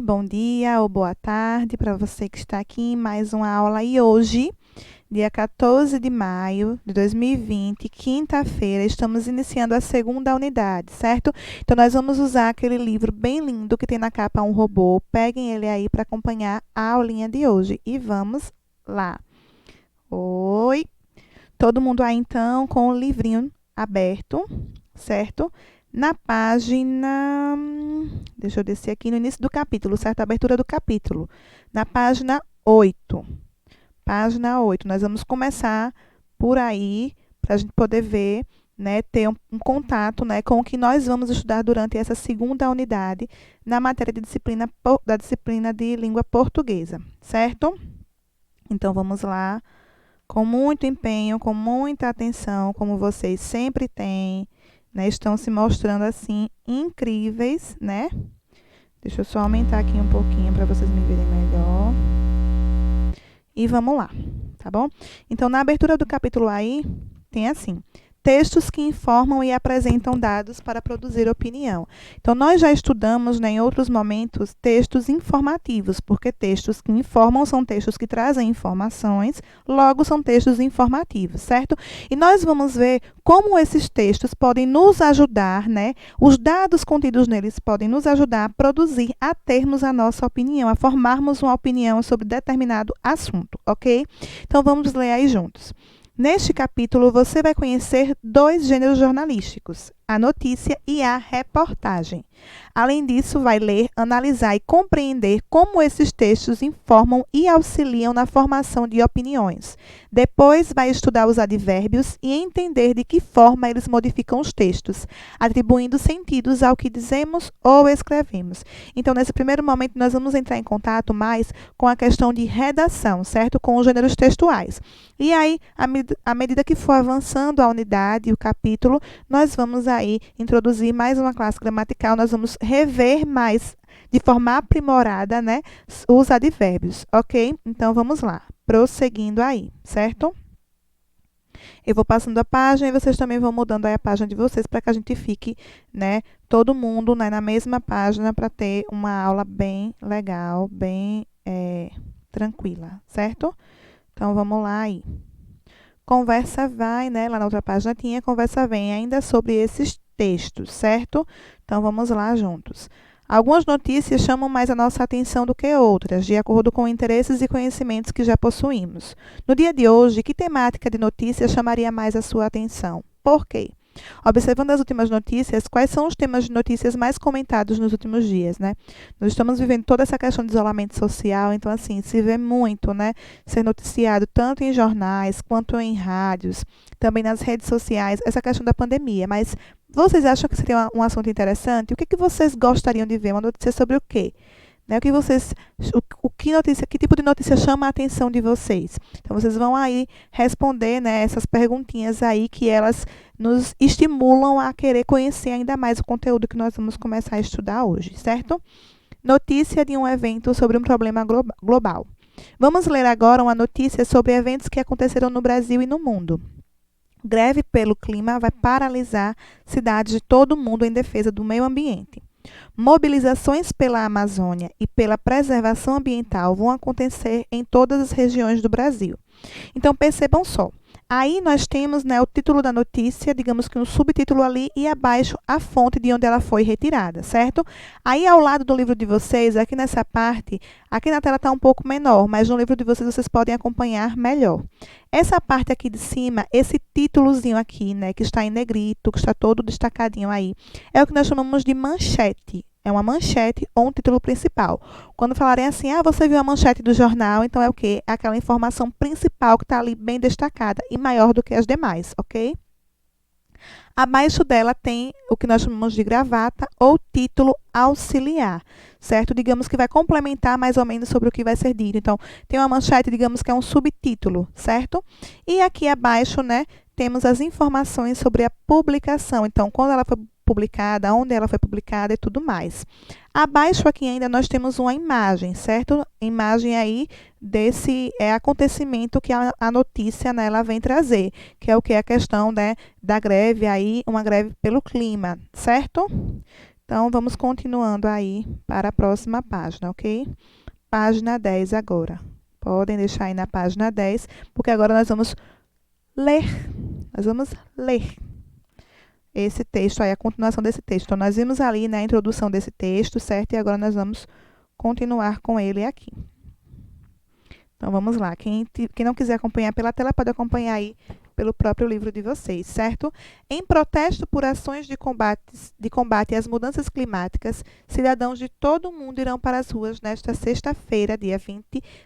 noite, bom dia ou boa tarde para você que está aqui em mais uma aula. E hoje, dia 14 de maio de 2020, quinta-feira, estamos iniciando a segunda unidade, certo? Então, nós vamos usar aquele livro bem lindo que tem na capa Um Robô. Peguem ele aí para acompanhar a aulinha de hoje. E vamos lá. Oi! Todo mundo aí, então, com o livrinho aberto, certo? Na página... Deixa eu descer aqui no início do capítulo, certo? A abertura do capítulo. Na página 8. Página 8. Nós vamos começar por aí, para a gente poder ver, né, ter um contato, né, com o que nós vamos estudar durante essa segunda unidade na matéria de da disciplina de língua portuguesa, certo? Então, vamos lá. Com muito empenho, com muita atenção, como vocês sempre têm, né? Estão se mostrando, assim, incríveis, né? Deixa eu só aumentar aqui um pouquinho para vocês me verem melhor. E vamos lá, tá bom? Então, na abertura do capítulo aí, tem assim: textos que informam e apresentam dados para produzir opinião. Então, nós já estudamos, né, em outros momentos, textos informativos, porque textos que informam são textos que trazem informações, logo são textos informativos, certo? E nós vamos ver como esses textos podem nos ajudar, né? Os dados contidos neles podem nos ajudar a produzir, a termos a nossa opinião, a formarmos uma opinião sobre determinado assunto, ok? Então, vamos ler aí juntos. Neste capítulo, você vai conhecer dois gêneros jornalísticos, a notícia e a reportagem. Além disso, vai ler, analisar e compreender como esses textos informam e auxiliam na formação de opiniões. Depois, vai estudar os advérbios e entender de que forma eles modificam os textos, atribuindo sentidos ao que dizemos ou escrevemos. Então, nesse primeiro momento, nós vamos entrar em contato mais com a questão de redação, certo? Com os gêneros textuais. E aí, à medida que for avançando a unidade e o capítulo, nós vamos aí introduzir mais uma classe gramatical, nós vamos rever mais, de forma aprimorada, né, os advérbios, ok? Então, vamos lá, prosseguindo aí, certo? Eu vou passando a página e vocês também vão mudando aí a página de vocês para que a gente fique, né, todo mundo, né, na mesma página para ter uma aula bem legal, bem tranquila, certo? Então, vamos lá aí. Conversa vai, né? Lá na outra página tinha conversa vem, ainda sobre esses textos, certo? Então, vamos lá juntos. Algumas notícias chamam mais a nossa atenção do que outras, de acordo com interesses e conhecimentos que já possuímos. No dia de hoje, que temática de notícia chamaria mais a sua atenção? Por quê? Observando as últimas notícias, quais são os temas de notícias mais comentados nos últimos dias, né? Nós estamos vivendo toda essa questão de isolamento social, então, assim, se vê muito, né, ser noticiado tanto em jornais quanto em rádios, também nas redes sociais, essa questão da pandemia. Mas vocês acham que seria um assunto interessante? O que vocês gostariam de ver? Uma notícia sobre o quê? Né? Que tipo de notícia chama a atenção de vocês? Então, vocês vão aí responder, né, essas perguntinhas aí que elas nos estimulam a querer conhecer ainda mais o conteúdo que nós vamos começar a estudar hoje, certo? Notícia de um evento sobre um problema global. Vamos ler agora uma notícia sobre eventos que aconteceram no Brasil e no mundo. Greve pelo clima vai paralisar cidades de todo o mundo em defesa do meio ambiente. Mobilizações pela Amazônia e pela preservação ambiental vão acontecer em todas as regiões do Brasil. Então, percebam só. Aí nós temos, né, o título da notícia, digamos que um subtítulo ali, e abaixo a fonte de onde ela foi retirada, certo? Aí, ao lado do livro de vocês, aqui nessa parte, aqui na tela está um pouco menor, mas no livro de vocês podem acompanhar melhor. Essa parte aqui de cima, esse títulozinho aqui, né, que está em negrito, que está todo destacadinho aí, é o que nós chamamos de manchete. É uma manchete ou um título principal. Quando falarem assim, você viu a manchete do jornal, então é o quê? É aquela informação principal que está ali bem destacada e maior do que as demais, ok? Abaixo dela tem o que nós chamamos de gravata ou título auxiliar, certo? Digamos que vai complementar mais ou menos sobre o que vai ser dito. Então, tem uma manchete, digamos que é um subtítulo, certo? E aqui abaixo, né, temos as informações sobre a publicação. Então, quando ela foi publicada, onde ela foi publicada e tudo mais. Abaixo aqui ainda nós temos uma imagem, certo? Imagem aí desse acontecimento que a notícia, né, ela vem trazer, que é o que? A questão, né, da greve aí, uma greve pelo clima, certo? Então, vamos continuando aí para a próxima página, ok? Página 10 agora. Podem deixar aí na página 10, porque agora nós vamos ler. Nós vamos ler esse texto aí, a continuação desse texto. Então, nós vimos ali, né, a introdução desse texto, certo? E agora nós vamos continuar com ele aqui. Então, vamos lá. Quem não quiser acompanhar pela tela, pode acompanhar aí pelo próprio livro de vocês, certo? Em protesto por ações de combate às mudanças climáticas, cidadãos de todo o mundo irão para as ruas nesta sexta-feira, dia 20,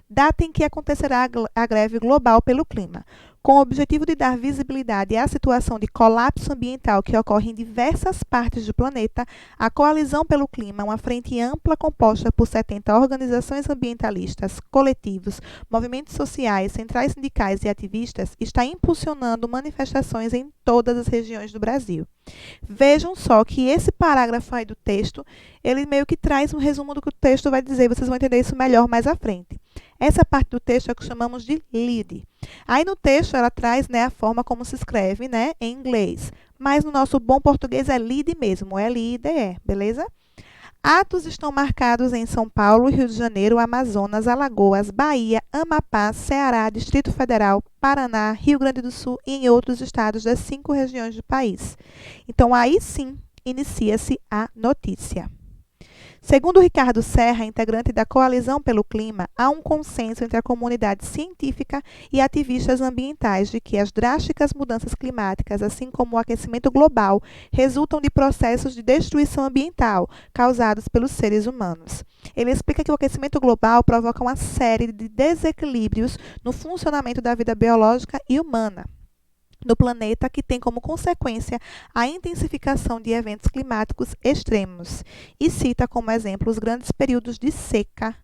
data em que acontecerá a greve global pelo clima. Com o objetivo de dar visibilidade à situação de colapso ambiental que ocorre em diversas partes do planeta, a Coalizão pelo Clima, uma frente ampla composta por 70 organizações ambientalistas, coletivos, movimentos sociais, centrais sindicais e ativistas, está impulsionando manifestações em todas as regiões do Brasil. Vejam só que esse parágrafo aí do texto, ele meio que traz um resumo do que o texto vai dizer, vocês vão entender isso melhor mais à frente. Essa parte do texto é o que chamamos de lead. Aí no texto ela traz, né, a forma como se escreve, né, em inglês. Mas no nosso bom português é lead mesmo, L-I-D-E, beleza? Atos estão marcados em São Paulo, Rio de Janeiro, Amazonas, Alagoas, Bahia, Amapá, Ceará, Distrito Federal, Paraná, Rio Grande do Sul e em outros estados das 5 regiões do país. Então, aí sim, inicia-se a notícia. Segundo Ricardo Serra, integrante da Coalizão pelo Clima, há um consenso entre a comunidade científica e ativistas ambientais de que as drásticas mudanças climáticas, assim como o aquecimento global, resultam de processos de destruição ambiental causados pelos seres humanos. Ele explica que o aquecimento global provoca uma série de desequilíbrios no funcionamento da vida biológica e humana no planeta, que tem como consequência a intensificação de eventos climáticos extremos, e cita como exemplo os grandes períodos de seca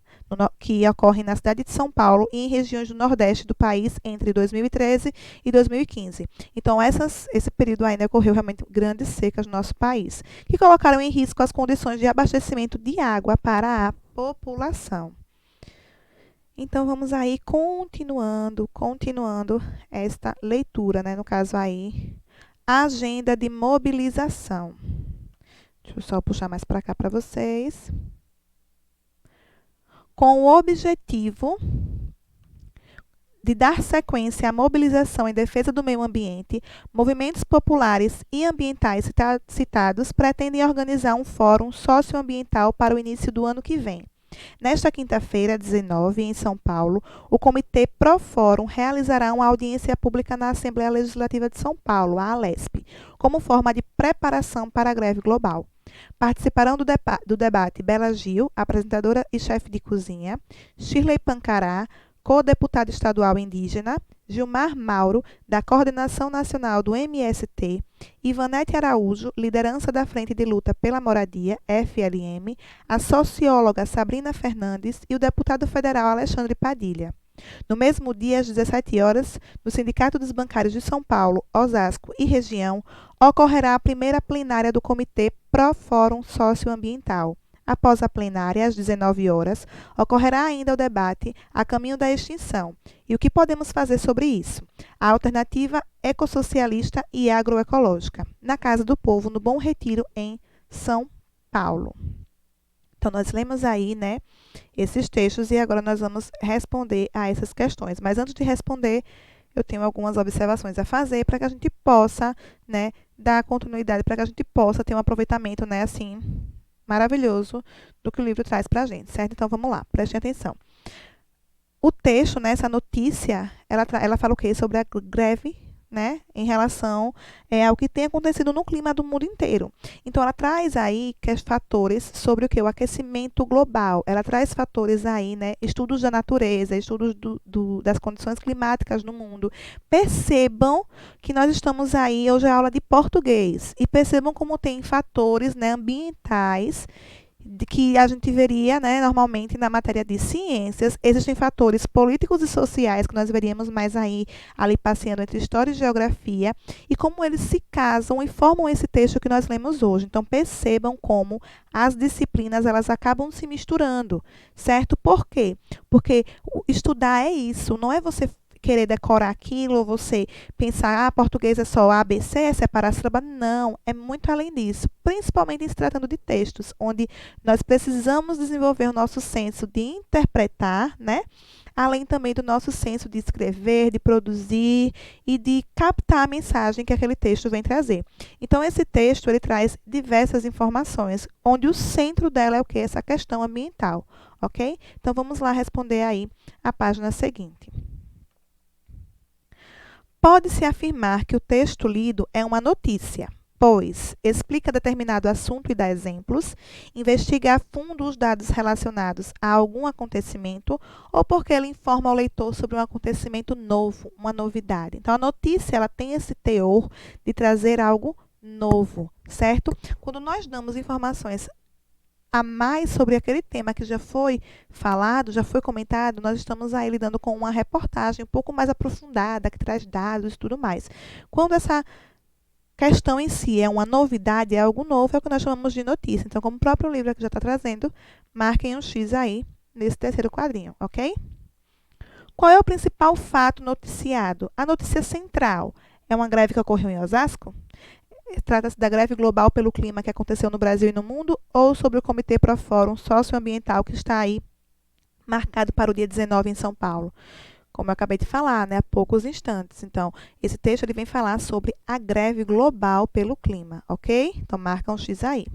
que ocorrem na cidade de São Paulo e em regiões do Nordeste do país entre 2013 e 2015. Então, esse período ainda ocorreu realmente grandes secas no nosso país, que colocaram em risco as condições de abastecimento de água para a população. Então, vamos aí continuando esta leitura, né? No caso aí, agenda de mobilização. Deixa eu só puxar mais para cá para vocês. Com o objetivo de dar sequência à mobilização em defesa do meio ambiente, movimentos populares e ambientais citados pretendem organizar um fórum socioambiental para o início do ano que vem. Nesta quinta-feira, 19, em São Paulo, o Comitê Profórum realizará uma audiência pública na Assembleia Legislativa de São Paulo, a ALESP, como forma de preparação para a greve global. Participarão do debate Bela Gil, apresentadora e chefe de cozinha, Shirley Pancará, co-deputada estadual indígena, Gilmar Mauro, da Coordenação Nacional do MST, Ivanete Araújo, liderança da Frente de Luta pela Moradia, FLM, a socióloga Sabrina Fernandes e o deputado federal Alexandre Padilha. No mesmo dia, às 17 horas, no Sindicato dos Bancários de São Paulo, Osasco e região, ocorrerá a primeira plenária do Comitê Profórum Socioambiental. Após a plenária, às 19 horas, ocorrerá ainda o debate A Caminho da Extinção. E o que podemos fazer sobre isso? A alternativa ecossocialista e agroecológica, na Casa do Povo, no Bom Retiro, em São Paulo. Então, nós lemos aí, né, esses textos e agora nós vamos responder a essas questões. Mas antes de responder, eu tenho algumas observações a fazer para que a gente possa, né, dar continuidade, para que a gente possa ter um aproveitamento, né, assim, maravilhoso do que o livro traz para a gente, certo? Então, vamos lá, prestem atenção. O texto, né, essa notícia, ela fala o quê? Sobre a greve, né, em relação ao que tem acontecido no clima do mundo inteiro. Então, ela traz aí fatores sobre o que? O aquecimento global. Ela traz fatores aí, né, estudos da natureza, estudos das condições climáticas no mundo. Percebam que nós estamos aí, hoje é aula de português, e percebam como tem fatores, né, ambientais que a gente veria, né, normalmente na matéria de ciências. Existem fatores políticos e sociais que nós veríamos mais aí ali passeando entre história e geografia e como eles se casam e formam esse texto que nós lemos hoje. Então percebam como as disciplinas elas acabam se misturando, certo? Por quê? Porque estudar é isso, não é você querer decorar aquilo, ou você pensar, português é só A, B, C, é separar a sílaba. Não, é muito além disso. Principalmente em se tratando de textos, onde nós precisamos desenvolver o nosso senso de interpretar, né? Além também do nosso senso de escrever, de produzir e de captar a mensagem que aquele texto vem trazer. Então, esse texto, ele traz diversas informações, onde o centro dela é o quê? Essa questão ambiental, ok? Então, vamos lá responder aí a página seguinte. Pode-se afirmar que o texto lido é uma notícia, pois explica determinado assunto e dá exemplos, investiga a fundo os dados relacionados a algum acontecimento ou porque ele informa ao leitor sobre um acontecimento novo, uma novidade. Então, a notícia ela tem esse teor de trazer algo novo, certo? Quando nós damos informações a mais sobre aquele tema que já foi falado, já foi comentado, nós estamos aí lidando com uma reportagem um pouco mais aprofundada, que traz dados e tudo mais. Quando essa questão em si é uma novidade, é algo novo, é o que nós chamamos de notícia. Então, como o próprio livro aqui já está trazendo, marquem um X aí nesse terceiro quadrinho, ok? Qual é o principal fato noticiado? A notícia central é uma greve que ocorreu em Osasco? Trata-se da greve global pelo clima que aconteceu no Brasil e no mundo ou sobre o Comitê Pro Fórum Socioambiental que está aí marcado para o dia 19 em São Paulo? Como eu acabei de falar, né, há poucos instantes. Então, esse texto ele vem falar sobre a greve global pelo clima, ok? Então, marca um X aí.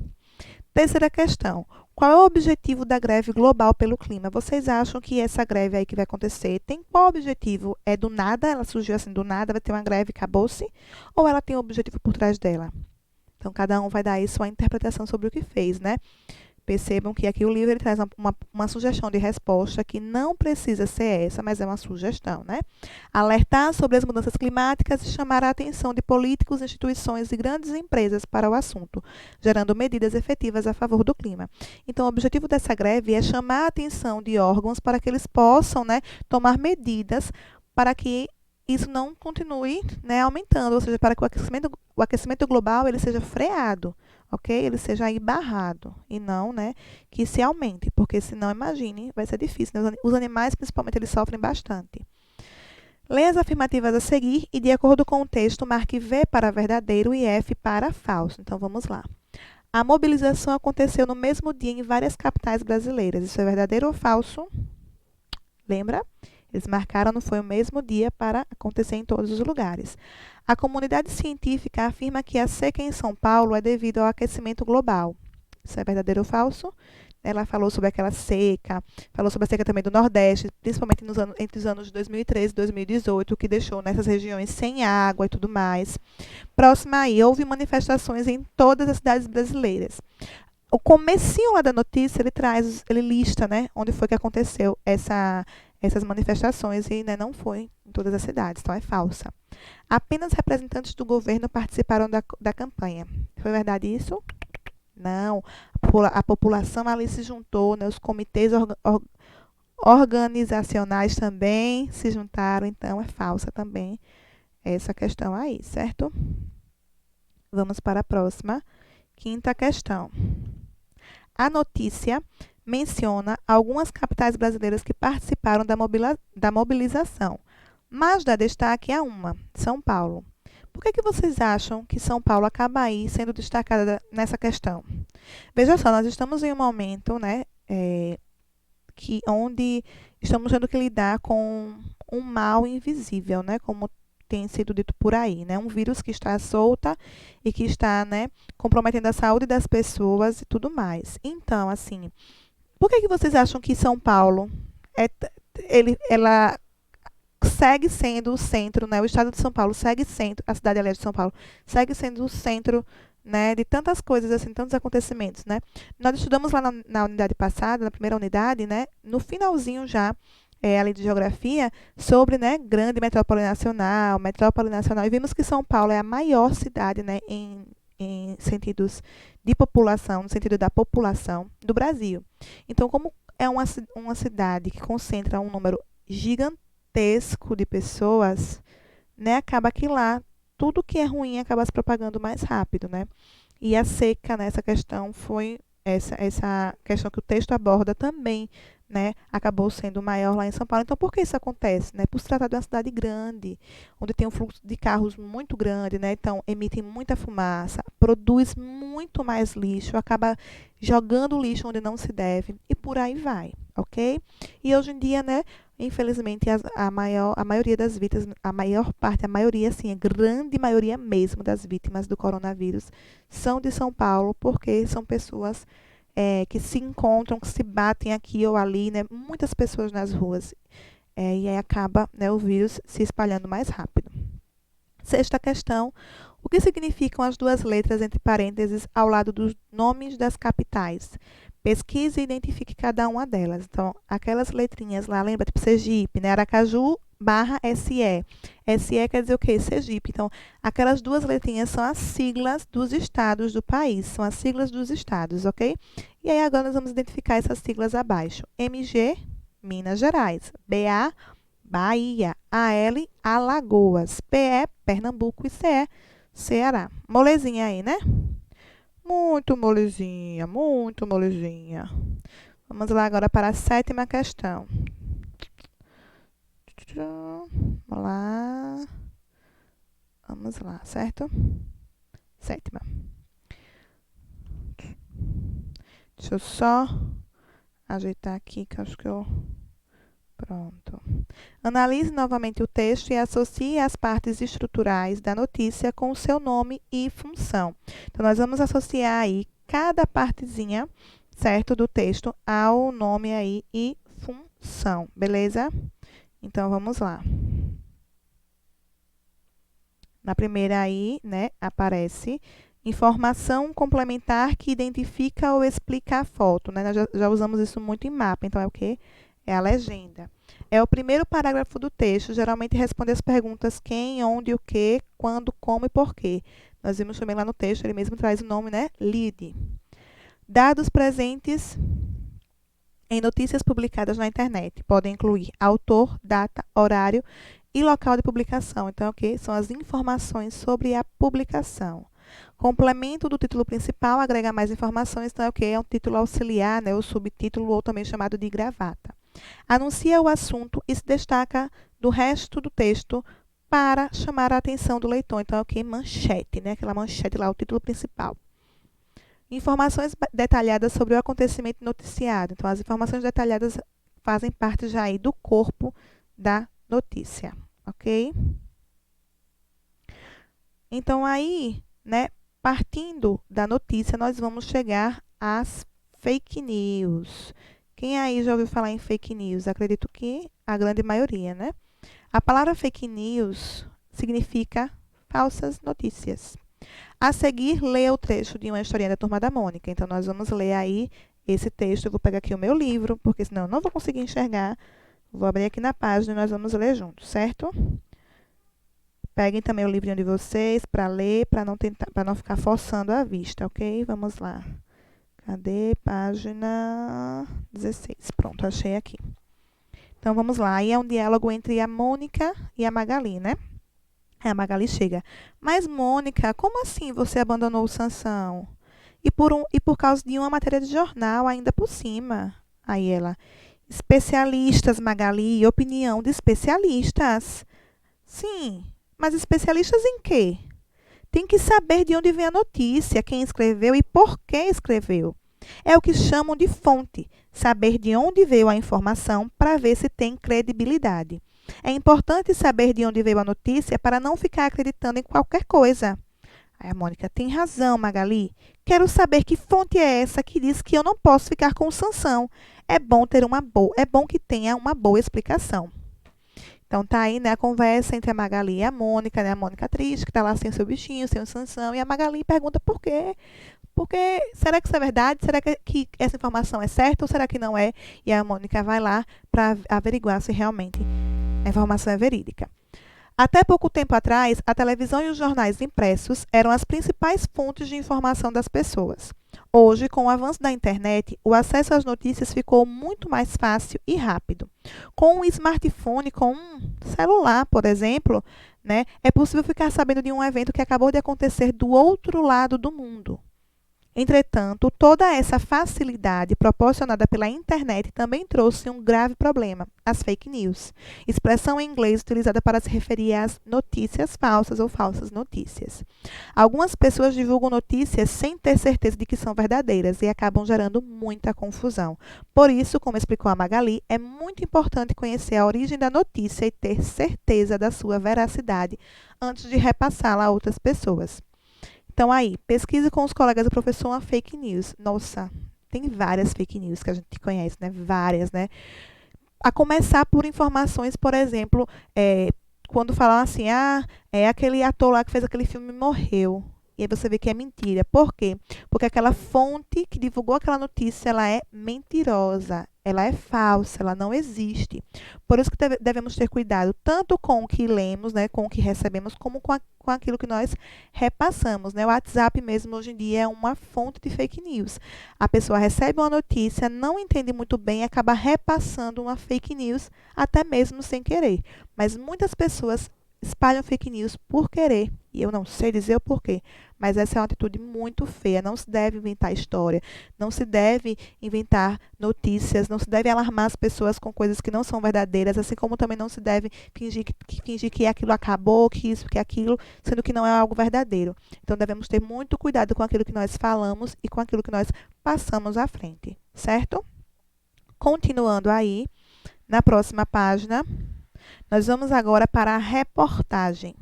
Terceira questão. Qual é o objetivo da greve global pelo clima? Vocês acham que essa greve aí que vai acontecer tem qual objetivo? É do nada? Ela surgiu assim do nada, vai ter uma greve, acabou-se? Ou ela tem um objetivo por trás dela? Então, cada um vai dar aí sua interpretação sobre o que fez, né? Percebam que aqui o livro ele traz uma sugestão de resposta que não precisa ser essa, mas é uma sugestão, né? Alertar sobre as mudanças climáticas e chamar a atenção de políticos, instituições e grandes empresas para o assunto, gerando medidas efetivas a favor do clima. Então, o objetivo dessa greve é chamar a atenção de órgãos para que eles possam, né, tomar medidas para que isso não continue, né, aumentando, ou seja, para que o aquecimento global ele seja freado, ok? Ele seja aí barrado e não, né, que se aumente, porque senão, imagine, vai ser difícil, né? Os animais, principalmente, eles sofrem bastante. Leia as afirmativas a seguir e, de acordo com o texto, marque V para verdadeiro e F para falso. Então, vamos lá. A mobilização aconteceu no mesmo dia em várias capitais brasileiras. Isso é verdadeiro ou falso? Lembra? Eles marcaram, não foi o mesmo dia para acontecer em todos os lugares. A comunidade científica afirma que a seca em São Paulo é devido ao aquecimento global. Isso é verdadeiro ou falso? Ela falou sobre aquela seca, falou sobre a seca também do Nordeste, principalmente entre os anos de 2013 e 2018, que deixou nessas regiões sem água e tudo mais. Próxima aí, houve manifestações em todas as cidades brasileiras. O comecinho lá da notícia, ele lista, né, onde foi que aconteceu essas manifestações e, né, não foi em todas as cidades, então é falsa. Apenas representantes do governo participaram da campanha. Foi verdade isso? Não. A população ali se juntou, né, os comitês organizacionais também se juntaram, então é falsa também essa questão aí, certo? Vamos para a próxima, quinta questão. A notícia menciona algumas capitais brasileiras que participaram da mobilização, mas dá destaque a uma, São Paulo. Por que vocês acham que São Paulo acaba aí sendo destacada nessa questão? Veja só, nós estamos em um momento, né, onde estamos tendo que lidar com um mal invisível, né, como tem sido dito por aí, né, um vírus que está solta e que está, né, comprometendo a saúde das pessoas e tudo mais. Então, assim, por que vocês acham que São Paulo ela segue sendo o centro, né? O estado de São Paulo segue sendo, a cidade aliás de São Paulo, segue sendo o centro, né, de tantas coisas, assim, tantos acontecimentos, né? Nós estudamos lá na unidade passada, na primeira unidade, né, no finalzinho já, ali de geografia, sobre, né, grande metrópole nacional, e vimos que São Paulo é a maior cidade, né, em sentidos de população, no sentido da população do Brasil. Então, como é uma cidade que concentra um número gigantesco de pessoas, né, acaba que lá tudo que é ruim acaba se propagando mais rápido, né? E a seca nessa questão foi essa questão que o texto aborda também né, acabou sendo maior lá em São Paulo. Então, por que isso acontece? Né? Por se tratar de uma cidade grande, onde tem um fluxo de carros muito grande, né? Então emitem muita fumaça, produz muito mais lixo, acaba jogando lixo onde não se deve e por aí vai, ok? E hoje em dia, né, infelizmente, a maioria das vítimas, a maior parte, a maioria, sim, a grande maioria mesmo das vítimas do coronavírus são de São Paulo, porque são pessoas que se encontram, que se batem aqui ou ali, né? Muitas pessoas nas ruas. E aí acaba, né, o vírus se espalhando mais rápido. Sexta questão: o que significam as duas letras entre parênteses ao lado dos nomes das capitais? Pesquise e identifique cada uma delas. Então, aquelas letrinhas lá, lembra, tipo Sergipe, né? Aracaju barra SE. SE quer dizer o quê? Sergipe. Então, aquelas duas letrinhas são as siglas dos estados do país. São as siglas dos estados, ok? E aí, agora nós vamos identificar essas siglas abaixo. MG, Minas Gerais. BA, Bahia. AL, Alagoas. PE, Pernambuco. E CE, Ceará. Molezinha aí, né? Muito molezinha, muito molezinha. Vamos lá agora para a sétima questão. Vamos lá. Vamos lá, certo? Sétima. Deixa eu só ajeitar aqui, que eu acho que eu... Pronto. Analise novamente o texto e associe as partes estruturais da notícia com o seu nome e função. Então, nós vamos associar aí cada partezinha, certo, do texto ao nome aí e função, beleza? Então, vamos lá. Na primeira aí, né, aparece informação complementar que identifica ou explica a foto, né? Nós já usamos isso muito em mapa, então é o quê? É a legenda. É o primeiro parágrafo do texto, geralmente responde as perguntas quem, onde, o que, quando, como e por quê. Nós vimos também lá no texto, ele mesmo traz o nome, né? Lead. Dados presentes em notícias publicadas na internet. Podem incluir autor, data, horário e local de publicação. Então, o que? São as informações sobre a publicação. Complemento do título principal, agrega mais informações, então é o que? É um título auxiliar, né? O subtítulo, ou também chamado de gravata. Anuncia o assunto e se destaca do resto do texto para chamar a atenção do leitor. Então, é o que? Manchete, né? Aquela manchete lá, o título principal. Informações detalhadas sobre o acontecimento noticiado. Então, as informações detalhadas fazem parte já aí do corpo da notícia, ok? Então, aí, né, partindo da notícia, nós vamos chegar às fake news. Quem aí já ouviu falar em fake news? Acredito que a grande maioria, né? A palavra fake news significa falsas notícias. A seguir, leia o trecho de uma historinha da Turma da Mônica. Então, nós vamos ler aí esse texto. Eu vou pegar aqui o meu livro, porque senão eu não vou conseguir enxergar. Vou abrir aqui na página e nós vamos ler juntos, certo? Peguem também o livrinho de vocês para ler, para não ficar forçando a vista, ok? Vamos lá. Cadê? Página 16. Pronto, achei aqui. Então, vamos lá. Aí é um diálogo entre a Mônica e a Magali, né? Aí a Magali chega. Mas, Mônica, como assim você abandonou o Sansão? E por causa de uma matéria de jornal, ainda por cima. Aí ela, especialistas, Magali, opinião de especialistas. Sim, mas especialistas em quê? Tem que saber de onde vem a notícia, quem escreveu e por que escreveu. É o que chamam de fonte, saber de onde veio a informação para ver se tem credibilidade. É importante saber de onde veio a notícia para não ficar acreditando em qualquer coisa. Aí a Mônica, tem razão, Magali. Quero saber que fonte é essa que diz que eu não posso ficar com o Sansão. É bom que tenha uma boa explicação. Então, tá aí, né, a conversa entre a Magali e a Mônica, né? A Mônica triste, que tá lá sem o seu bichinho, sem o Sansão, e a Magali pergunta por quê. Porque, será que isso é verdade? Será que essa informação é certa ou será que não é? E a Mônica vai lá para averiguar se realmente a informação é verídica. Até pouco tempo atrás, a televisão e os jornais impressos eram as principais fontes de informação das pessoas. Hoje, com o avanço da internet, o acesso às notícias ficou muito mais fácil e rápido. Com um smartphone, com um celular, por exemplo, né, é possível ficar sabendo de um evento que acabou de acontecer do outro lado do mundo. Entretanto, toda essa facilidade proporcionada pela internet também trouxe um grave problema: as fake news, expressão em inglês utilizada para se referir às notícias falsas ou falsas notícias. Algumas pessoas divulgam notícias sem ter certeza de que são verdadeiras e acabam gerando muita confusão. Por isso, como explicou a Magali, é muito importante conhecer a origem da notícia e ter certeza da sua veracidade antes de repassá-la a outras pessoas. Então, aí, pesquise com os colegas do professor uma fake news. Nossa, tem várias fake news que a gente conhece, né? Várias, né? A começar por informações, por exemplo, quando falam assim, aquele ator lá que fez aquele filme morreu. E aí você vê que é mentira. Por quê? Porque aquela fonte que divulgou aquela notícia, ela é mentirosa, ela é falsa, ela não existe. Por isso que devemos ter cuidado tanto com o que lemos, né, com o que recebemos, como com aquilo que nós repassamos, né? O WhatsApp mesmo hoje em dia é uma fonte de fake news. A pessoa recebe uma notícia, não entende muito bem e acaba repassando uma fake news, até mesmo sem querer. Mas muitas pessoas espalham fake news por querer, e eu não sei dizer o porquê, mas essa é uma atitude muito feia. Não se deve inventar história, não se deve inventar notícias, não se deve alarmar as pessoas com coisas que não são verdadeiras, assim como também não se deve fingir que aquilo acabou, que isso, que aquilo, sendo que não é algo verdadeiro. Então devemos ter muito cuidado com aquilo que nós falamos e com aquilo que nós passamos à frente, certo? Continuando aí, na próxima página, nós vamos agora para a reportagem.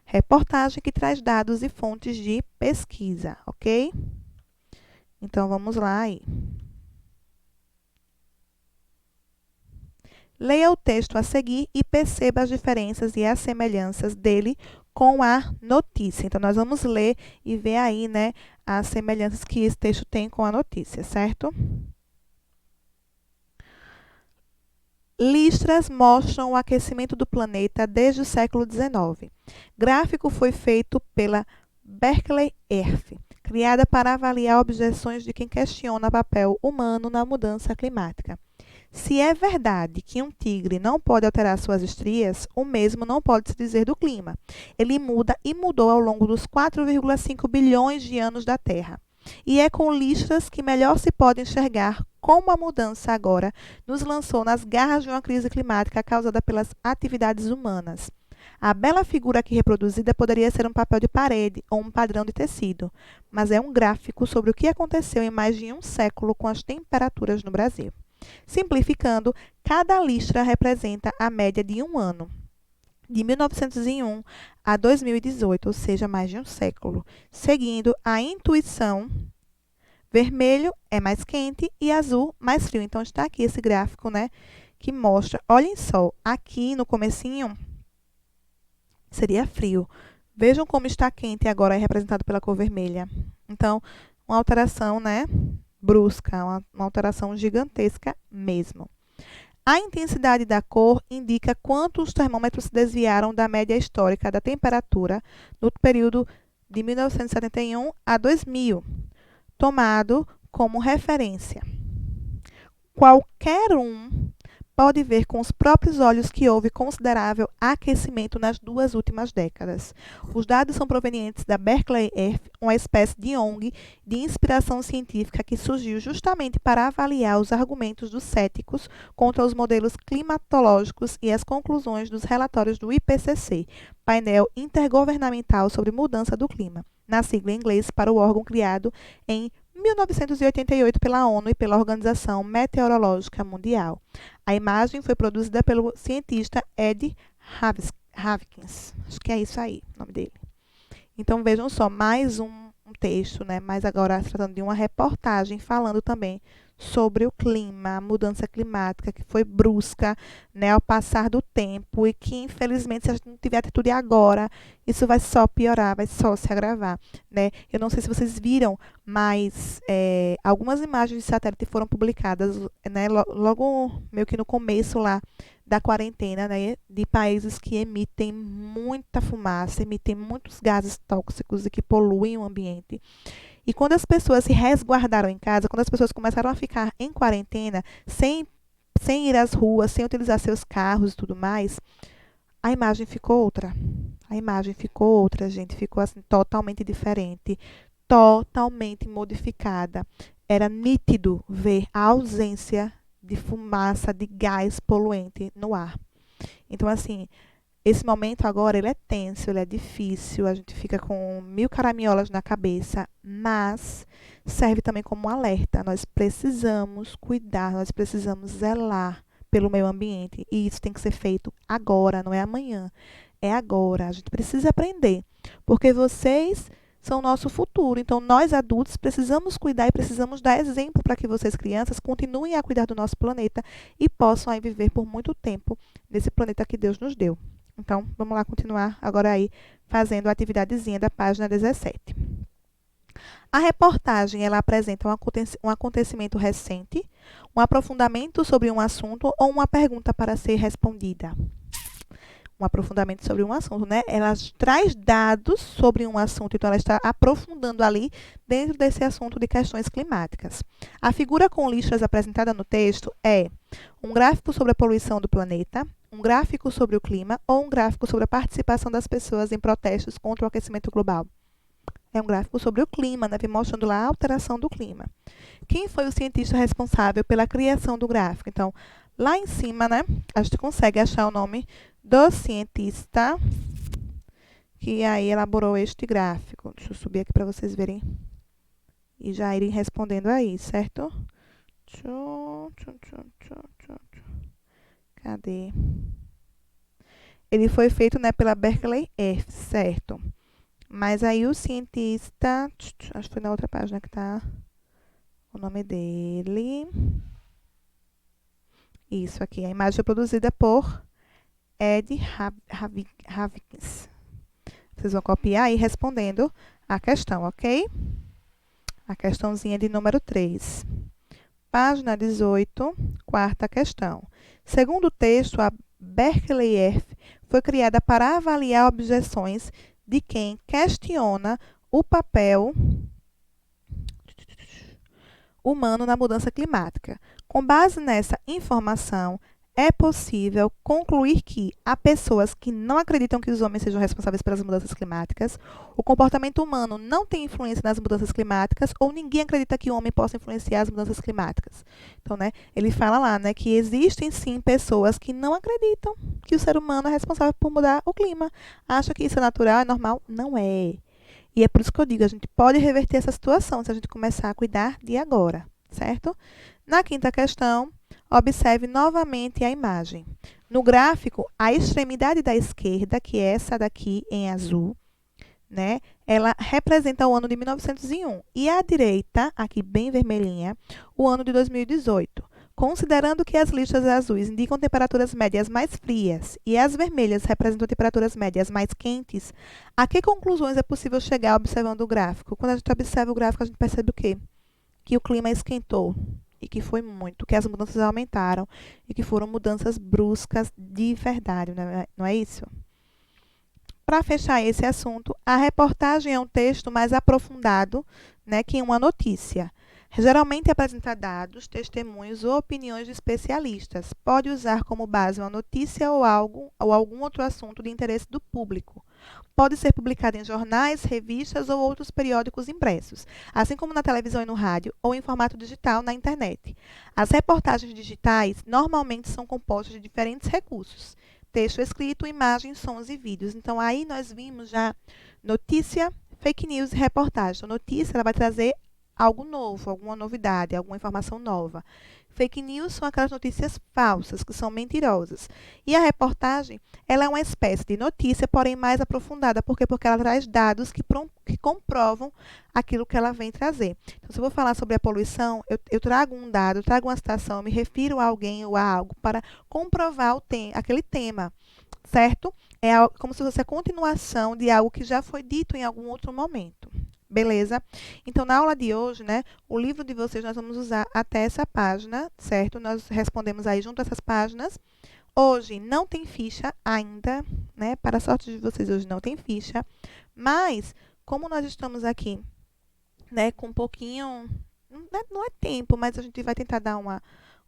Reportagem que traz dados e fontes de pesquisa, ok? Então, vamos lá aí. Leia o texto a seguir e perceba as diferenças e as semelhanças dele com a notícia. Então, nós vamos ler e ver aí, né, as semelhanças que esse texto tem com a notícia, certo? Listras mostram o aquecimento do planeta desde o século XIX. Gráfico foi feito pela Berkeley Earth, criada para avaliar objeções de quem questiona o papel humano na mudança climática. Se é verdade que um tigre não pode alterar suas estrias, o mesmo não pode se dizer do clima. Ele muda e mudou ao longo dos 4,5 bilhões de anos da Terra. E é com listras que melhor se pode enxergar como a mudança agora nos lançou nas garras de uma crise climática causada pelas atividades humanas. A bela figura aqui reproduzida poderia ser um papel de parede ou um padrão de tecido, mas é um gráfico sobre o que aconteceu em mais de um século com as temperaturas no Brasil. Simplificando, cada listra representa a média de um ano, de 1901 a 2018, ou seja, mais de um século, seguindo a intuição: vermelho é mais quente e azul mais frio. Então, está aqui esse gráfico, né, que mostra, olhem só, aqui no comecinho seria frio. Vejam como está quente agora, é representado pela cor vermelha. Então, uma alteração, né, brusca, uma alteração gigantesca mesmo. A intensidade da cor indica quanto os termômetros se desviaram da média histórica da temperatura no período de 1971 a 2000, tomado como referência. Qualquer um pode ver com os próprios olhos que houve considerável aquecimento nas 2 últimas décadas. Os dados são provenientes da Berkeley Earth, uma espécie de ONG de inspiração científica que surgiu justamente para avaliar os argumentos dos céticos contra os modelos climatológicos e as conclusões dos relatórios do IPCC, Painel Intergovernamental sobre Mudança do Clima, na sigla em inglês para o órgão criado em 1988 pela ONU e pela Organização Meteorológica Mundial. A imagem foi produzida pelo cientista Ed Havikins. Acho que é isso aí, o nome dele. Então, vejam só, mais um texto, né? Mas agora se tratando de uma reportagem falando também sobre o clima, a mudança climática que foi brusca, né, ao passar do tempo e que, infelizmente, se a gente não tiver atitude agora, isso vai só piorar, vai só se agravar, né? Eu não sei se vocês viram, mas algumas imagens de satélite foram publicadas, né, logo meio que no começo lá da quarentena, né, de países que emitem muita fumaça, emitem muitos gases tóxicos e que poluem o ambiente. E quando as pessoas se resguardaram em casa, quando as pessoas começaram a ficar em quarentena, sem ir às ruas, sem utilizar seus carros e tudo mais, a imagem ficou outra. A imagem ficou outra, gente. Ficou assim, totalmente diferente. totalmente modificada. Era nítido ver a ausência de fumaça, de gás poluente no ar. Então, assim, esse momento agora, ele é tenso, ele é difícil, a gente fica com mil caraminholas na cabeça, mas serve também como um alerta. Nós precisamos cuidar, nós precisamos zelar pelo meio ambiente. E isso tem que ser feito agora, não é amanhã. É agora. A gente precisa aprender, porque vocês são o nosso futuro. Então, nós adultos precisamos cuidar e precisamos dar exemplo para que vocês, crianças, continuem a cuidar do nosso planeta e possam aí viver por muito tempo nesse planeta que Deus nos deu. Então, vamos lá continuar agora aí fazendo a atividadezinha da página 17. A reportagem, ela apresenta um acontecimento recente, um aprofundamento sobre um assunto ou uma pergunta para ser respondida. Um aprofundamento sobre um assunto, né? Ela traz dados sobre um assunto, então ela está aprofundando ali dentro desse assunto de questões climáticas. A figura com listras apresentada no texto é um gráfico sobre a poluição do planeta, um gráfico sobre o clima ou um gráfico sobre a participação das pessoas em protestos contra o aquecimento global. É um gráfico sobre o clima, né? Vem mostrando lá a alteração do clima. Quem foi o cientista responsável pela criação do gráfico? Então, lá em cima, né, a gente consegue achar o nome do cientista que aí elaborou este gráfico. Deixa eu subir aqui para vocês verem e já irem respondendo aí, certo? Cadê? Ele foi feito, né, pela Berkeley Earth, certo? Mas aí o cientista, acho que foi na outra página que está o nome dele. Isso aqui, a imagem foi produzida por Ed Havkins. Vocês vão copiar e ir respondendo a questão, ok? A questãozinha de número 3. Página 18, quarta questão. Segundo o texto, a Berkeley Earth foi criada para avaliar objeções de quem questiona o papel humano na mudança climática. Com base nessa informação, é possível concluir que há pessoas que não acreditam que os homens sejam responsáveis pelas mudanças climáticas, o comportamento humano não tem influência nas mudanças climáticas, ou ninguém acredita que o homem possa influenciar as mudanças climáticas. Então, né, ele fala lá, né, que existem sim pessoas que não acreditam que o ser humano é responsável por mudar o clima. Acha que isso é natural, é normal? Não é. E é por isso que eu digo, a gente pode reverter essa situação se a gente começar a cuidar de agora, certo? Na quinta questão, observe novamente a imagem. No gráfico, a extremidade da esquerda, que é essa daqui em azul, né, ela representa o ano de 1901. E a direita, aqui bem vermelhinha, o ano de 2018. Considerando que as listras azuis indicam temperaturas médias mais frias e as vermelhas representam temperaturas médias mais quentes, a que conclusões é possível chegar observando o gráfico? Quando a gente observa o gráfico, a gente percebe o quê? Que o clima esquentou e que foi muito, que as mudanças aumentaram e que foram mudanças bruscas de verdade, não é isso? Para fechar esse assunto, a reportagem é um texto mais aprofundado, né, que uma notícia. Geralmente apresenta dados, testemunhos ou opiniões de especialistas. Pode usar como base uma notícia ou algum outro assunto de interesse do público. Pode ser publicado em jornais, revistas ou outros periódicos impressos, assim como na televisão e no rádio, ou em formato digital na internet. As reportagens digitais normalmente são compostas de diferentes recursos: texto escrito, imagens, sons e vídeos. Então, aí nós vimos já notícia, fake news e reportagem. Então, notícia, ela vai trazer algo novo, alguma novidade, alguma informação nova. Fake news são aquelas notícias falsas, que são mentirosas. E a reportagem, ela é uma espécie de notícia, porém mais aprofundada. Por quê? Porque ela traz dados que comprovam aquilo que ela vem trazer. Então, se eu vou falar sobre a poluição, eu trago um dado, eu trago uma citação, eu me refiro a alguém ou a algo para comprovar aquele tema, certo? É como se fosse a continuação de algo que já foi dito em algum outro momento. Beleza? Então, na aula de hoje, né, o livro de vocês nós vamos usar até essa página, certo? Nós respondemos aí junto a essas páginas. Hoje não tem ficha ainda, né? Para a sorte de vocês, hoje não tem ficha. Mas, como nós estamos aqui, né, com um pouquinho... Não é tempo, mas a gente vai tentar dar uma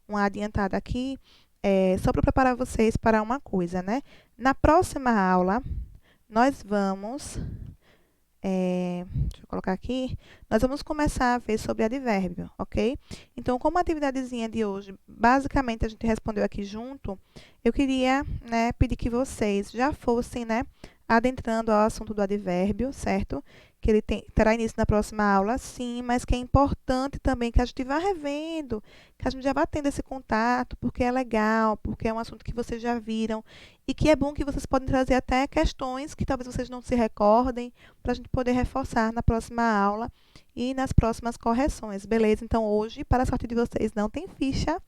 adiantada aqui, só para preparar vocês para uma coisa, né? Na próxima aula, nós vamos Deixa eu colocar aqui, nós vamos começar a ver sobre advérbio, ok? Então, como atividadezinha de hoje, basicamente a gente respondeu aqui junto, eu queria, né, pedir que vocês já fossem, né, adentrando ao assunto do advérbio, certo? Que ele terá início na próxima aula, sim, mas que é importante também que a gente vá revendo, que a gente já vá tendo esse contato, porque é legal, porque é um assunto que vocês já viram, e que é bom que vocês podem trazer até questões que talvez vocês não se recordem, para a gente poder reforçar na próxima aula e nas próximas correções, beleza? Então, hoje, para a sorte de vocês, não tem ficha,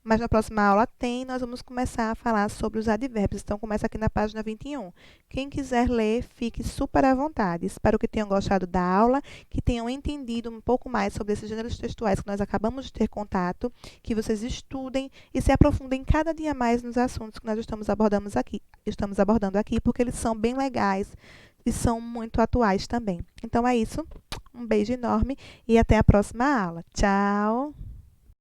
mas na próxima aula tem. Nós vamos começar a falar sobre os advérbios. Então, começa aqui na página 21. Quem quiser ler, fique super à vontade. Espero que tenham gostado da aula, que tenham entendido um pouco mais sobre esses gêneros textuais que nós acabamos de ter contato, que vocês estudem e se aprofundem cada dia mais nos assuntos que nós estamos abordando aqui, porque eles são bem legais e são muito atuais também. Então, é isso. Um beijo enorme e até a próxima aula. Tchau!